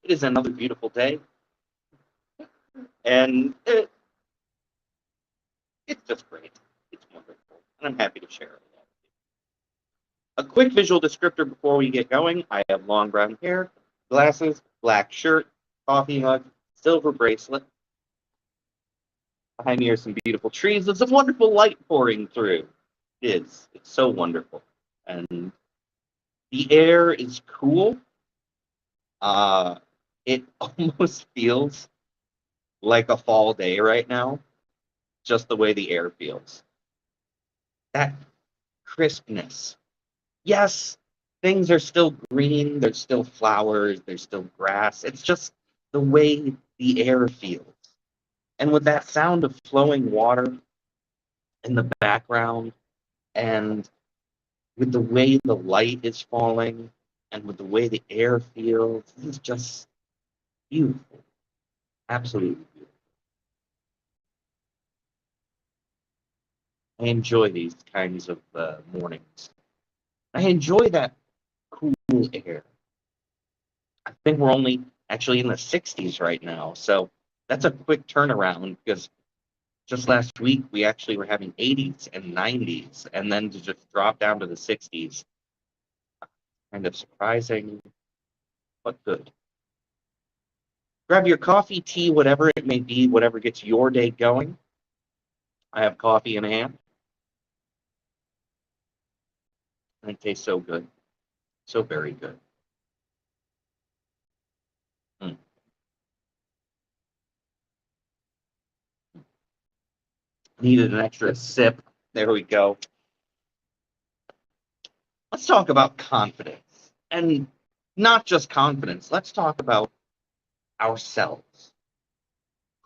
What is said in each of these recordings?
It is another beautiful day, and it's just great. It's wonderful, and I'm happy to share it. A quick visual descriptor before we get going. I have long brown hair, glasses, black shirt, coffee mug, silver bracelet. Behind me are some beautiful trees. There's some wonderful light pouring through. It is. It's so wonderful. And the air is cool. It almost feels like a fall day right now, just the way the air feels. That crispness. Yes, things are still green, there's still flowers, there's still grass. It's just the way the air feels. And with that sound of flowing water in the background, and with the way the light is falling, and with the way the air feels, it's just beautiful. Absolutely beautiful. I enjoy these kinds of mornings. I enjoy that cool air. I think we're only actually in the 60s right now, so that's a quick turnaround because just last week we actually were having 80s and 90s, and then to just drop down to the 60s, kind of surprising, but good. Grab your coffee, tea, whatever it may be, whatever gets your day going. I have coffee in hand, and it tastes so good, so very good. Mm. Needed an extra sip. There we go. Let's talk about confidence, and not just confidence. Let's talk about ourselves,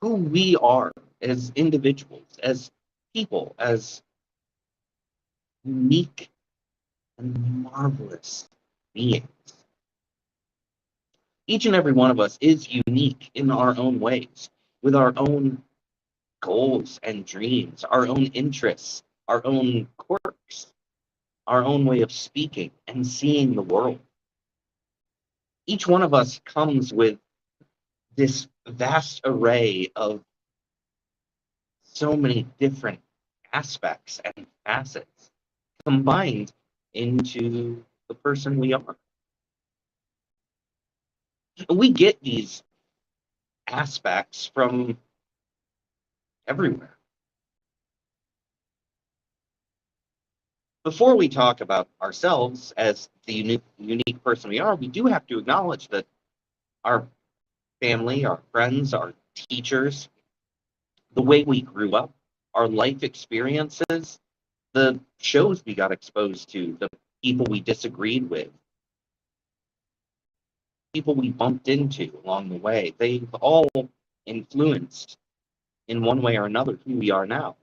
who we are as individuals, as people, as unique and marvelous beings. Each and every one of us is unique in our own ways, with our own goals and dreams, our own interests, our own quirks, our own way of speaking and seeing the world. Each one of us comes with this vast array of so many different aspects and facets combined into the person we are. And we get these aspects from everywhere. Before we talk about ourselves as the unique person we are, we do have to acknowledge that our family, our friends, our teachers, the way we grew up, our life experiences, the shows we got exposed to, the people we disagreed with, people we bumped into along the way, they've all influenced in one way or another who we are now.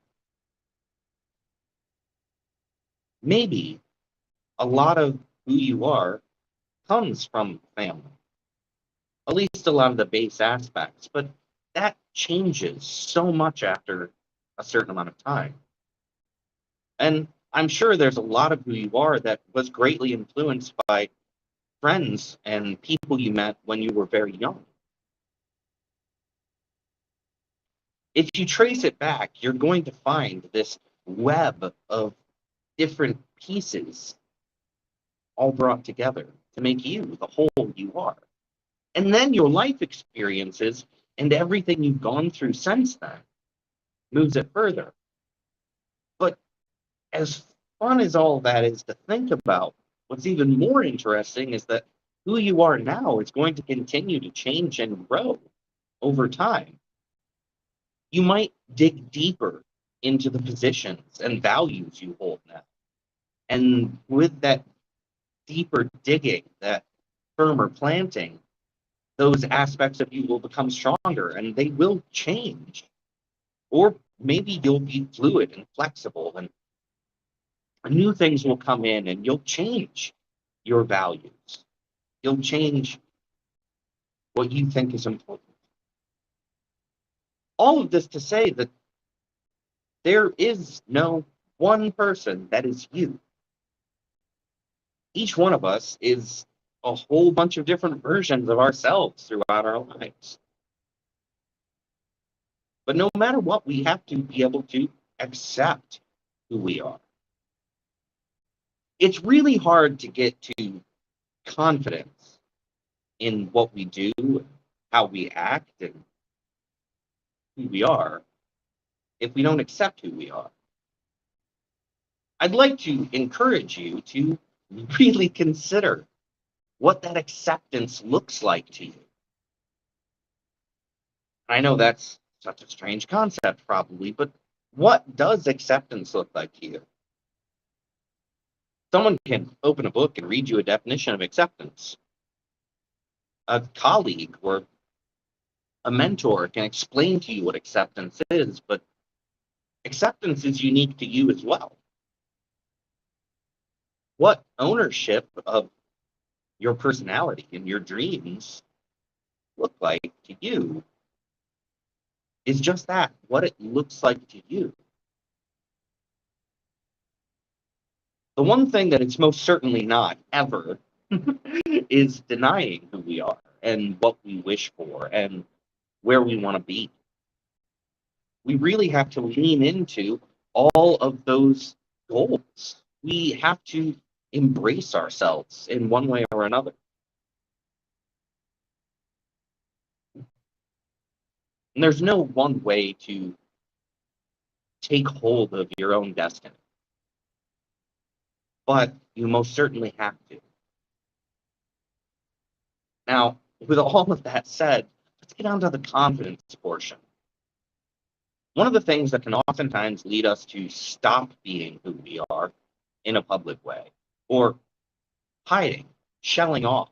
Maybe a lot of who you are comes from family, at least a lot of the base aspects, but that changes so much after a certain amount of time. And I'm sure there's a lot of who you are that was greatly influenced by friends and people you met when you were very young. If you trace it back, you're going to find this web of different pieces all brought together to make you the whole you are. And then your life experiences and everything you've gone through since then moves it further. But as fun as all that is to think about, what's even more interesting is that who you are now is going to continue to change and grow over time. You might dig deeper into the positions and values you hold now. And with that deeper digging, that firmer planting, those aspects of you will become stronger and they will change. Or maybe you'll be fluid and flexible and new things will come in and you'll change your values. You'll change what you think is important. All of this to say that there is no one person that is you. Each one of us is a whole bunch of different versions of ourselves throughout our lives. But no matter what, we have to be able to accept who we are. It's really hard to get to confidence in what we do, how we act, and who we are if we don't accept who we are. I'd like to encourage you to really consider what that acceptance looks like to you. I know that's such a strange concept, probably, but what does acceptance look like to you? Someone can open a book and read you a definition of acceptance. A colleague or a mentor can explain to you what acceptance is, but acceptance is unique to you as well. What ownership of your personality and your dreams look like to you is just that, what it looks like to you. The one thing that it's most certainly not, ever, is denying who we are and what we wish for and where we want to be. We really have to lean into all of those goals. We have to embrace ourselves in one way or another. And there's no one way to take hold of your own destiny, but you most certainly have to. Now, with all of that said, let's get on to the confidence portion. One of the things that can oftentimes lead us to stop being who we are in a public way, or hiding, shelling off,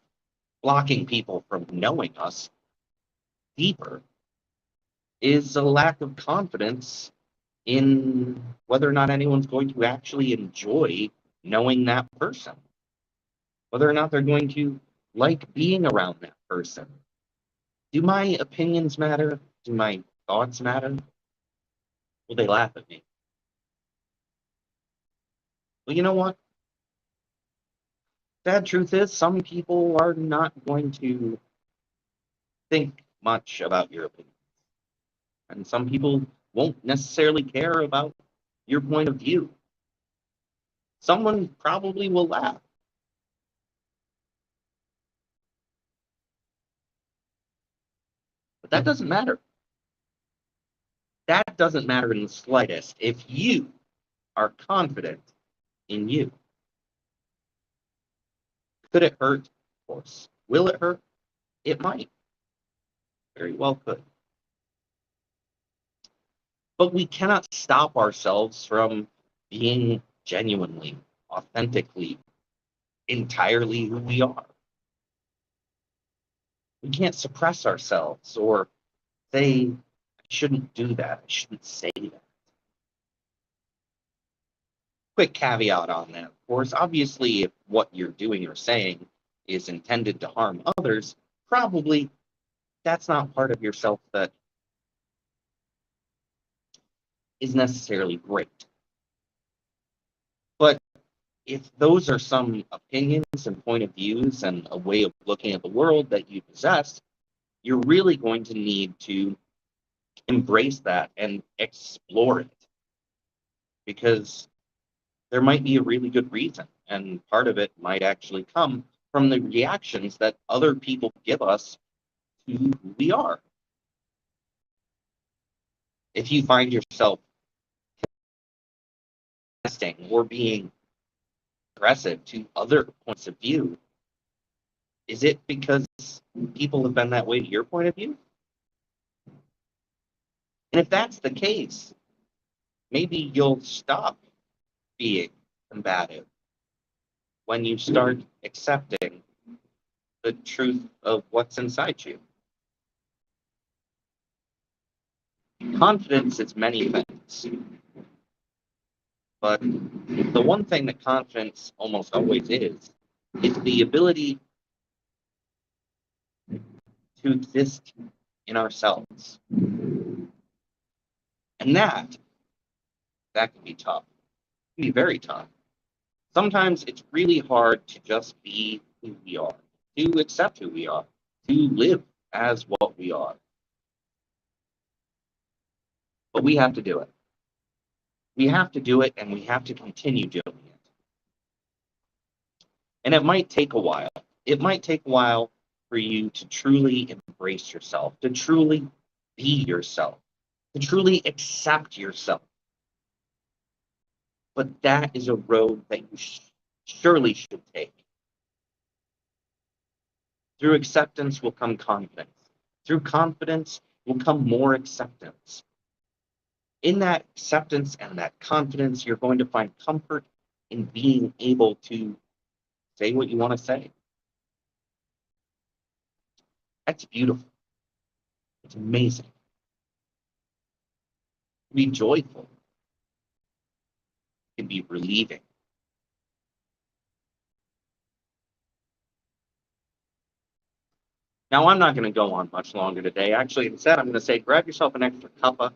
blocking people from knowing us deeper, is a lack of confidence in whether or not anyone's going to actually enjoy knowing that person, whether or not they're going to like being around that person. Do my opinions matter? Do my thoughts matter? Will they laugh at me? Well, you know what? Sad truth is, some people are not going to think much about your opinion. And some people won't necessarily care about your point of view. Someone probably will laugh. But that doesn't matter. That doesn't matter in the slightest if you are confident in you. Could it hurt? Of course. Will it hurt? It might. Very well could. But we cannot stop ourselves from being genuinely, authentically, entirely who we are. We can't suppress ourselves or say, I shouldn't do that, I shouldn't say that. Quick caveat on that, of course. Obviously, if what you're doing or saying is intended to harm others, probably that's not part of yourself that is necessarily great. But if those are some opinions and point of views and a way of looking at the world that you possess, you're really going to need to embrace that and explore it. Because there might be a really good reason, and part of it might actually come from the reactions that other people give us to who we are. If you find yourself testing or being aggressive to other points of view, is it because people have been that way to your point of view? And if that's the case, maybe you'll stop being combative when you start accepting the truth of what's inside you. Confidence is many things, but the one thing that confidence almost always is the ability to exist in ourselves. And that can be tough. It can be very tough. Sometimes it's really hard to just be who we are. to accept who we are, to live as what we are. But we have to do it. We have to do it, and we have to continue doing it. And it might take a while. It might take a while for you to truly embrace yourself, to truly be yourself, to truly accept yourself. But that is a road that you surely should take. Through acceptance will come confidence. Through confidence will come more acceptance. In that acceptance and that confidence, you're going to find comfort in being able to say what you want to say. That's beautiful. It's amazing. Be joyful. It can be relieving. Now, I'm not going to go on much longer today. Actually, instead, I'm going to say grab yourself an extra cup of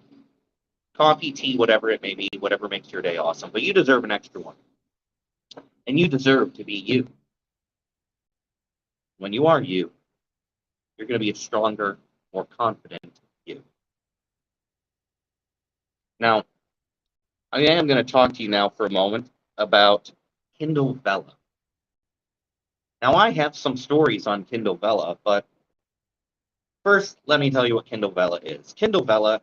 coffee, tea, whatever it may be, whatever makes your day awesome. But you deserve an extra one. And you deserve to be you. When you are you, you're going to be a stronger, more confident you. Now, I am going to talk to you now for a moment about Kindle Vella. Now, I have some stories on Kindle Vella, but first, let me tell you what Kindle Vella is. Kindle Vella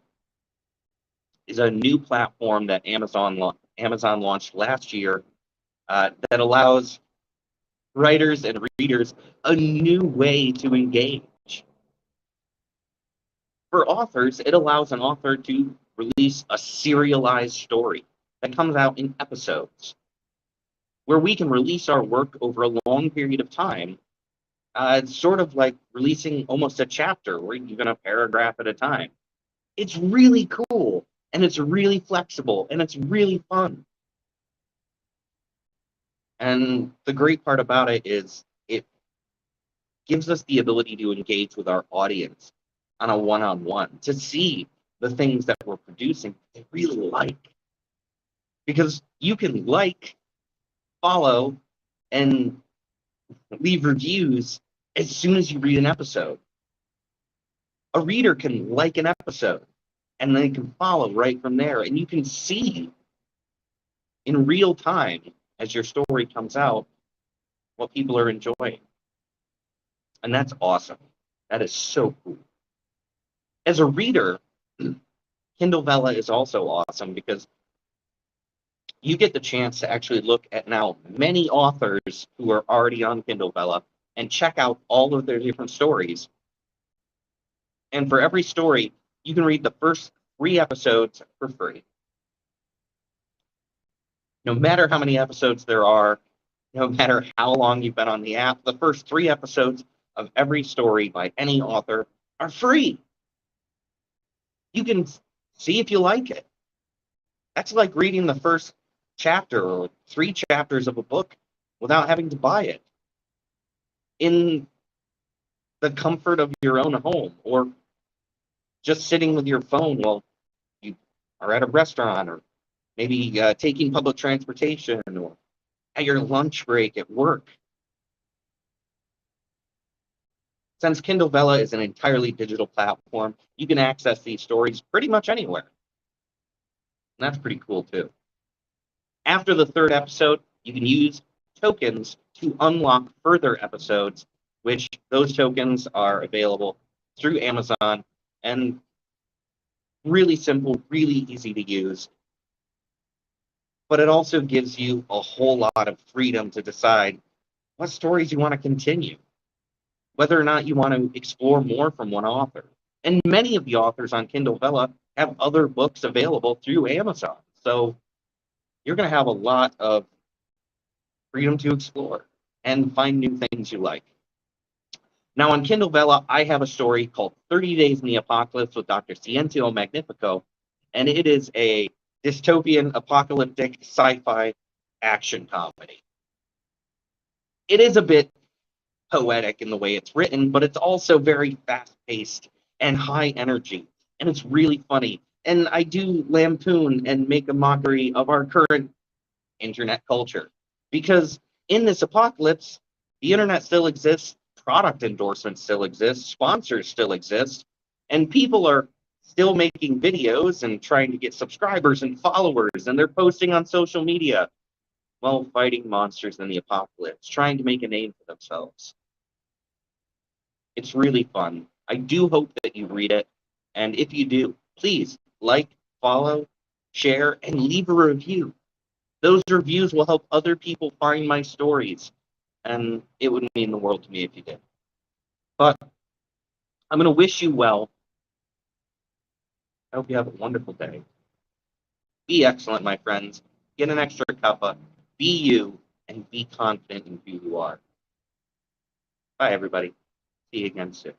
is a new platform that Amazon launched last year that allows writers and readers a new way to engage. For authors, it allows an author to release a serialized story that comes out in episodes, where we can release our work over a long period of time. It's sort of like releasing almost a chapter, or even a paragraph at a time. It's really cool, and it's really flexible, and it's really fun. And the great part about it is it gives us the ability to engage with our audience on a one-on-one, to see the things that we're producing they really like. Because you can like, follow, and leave reviews as soon as you read an episode. A reader can like an episode, and they can follow right from there. And you can see in real time, as your story comes out, what people are enjoying. And that's awesome. That is so cool. As a reader, Kindle Vella is also awesome because you get the chance to actually look at now many authors who are already on Kindle Vella and check out all of their different stories. And for every story, you can read the first 3 episodes for free. No matter how many episodes there are, no matter how long you've been on the app, the first 3 episodes of every story by any author are free. You can see if you like it. That's like reading the first chapter or 3 chapters of a book without having to buy it, in the comfort of your own home, or just sitting with your phone while you are at a restaurant, or maybe taking public transportation, or at your lunch break at work. Since Kindle Vella is an entirely digital platform, you can access these stories pretty much anywhere. And that's pretty cool too. After the 3rd episode, you can use tokens to unlock further episodes, which those tokens are available through Amazon, and really simple, really easy to use. But it also gives you a whole lot of freedom to decide what stories you want to continue, whether or not you want to explore more from one author. And many of the authors on Kindle Vella have other books available through Amazon. So you're going to have a lot of freedom to explore and find new things you like. Now on Kindle Vella, I have a story called 30 Days in the Apocalypse with Dr. Sciencio Magnifico, and it is a dystopian, apocalyptic, sci-fi action comedy. It is a bit poetic in the way it's written, but it's also very fast-paced and high energy, and it's really funny. And I do lampoon and make a mockery of our current internet culture, because in this apocalypse, the internet still exists product endorsements still exist, sponsors still exist, and people are still making videos and trying to get subscribers and followers, and they're posting on social media while fighting monsters in the apocalypse, trying to make a name for themselves. It's really fun. I do hope that you read it, and if you do, please like, follow, share, and leave a review. Those reviews will help other people find my stories, and it would mean the world to me if you did. But I'm going to wish you well. I hope you have a wonderful day. Be excellent, my friends. Get an extra cuppa. Be you, and be confident in who you are. Bye, everybody. See you again soon.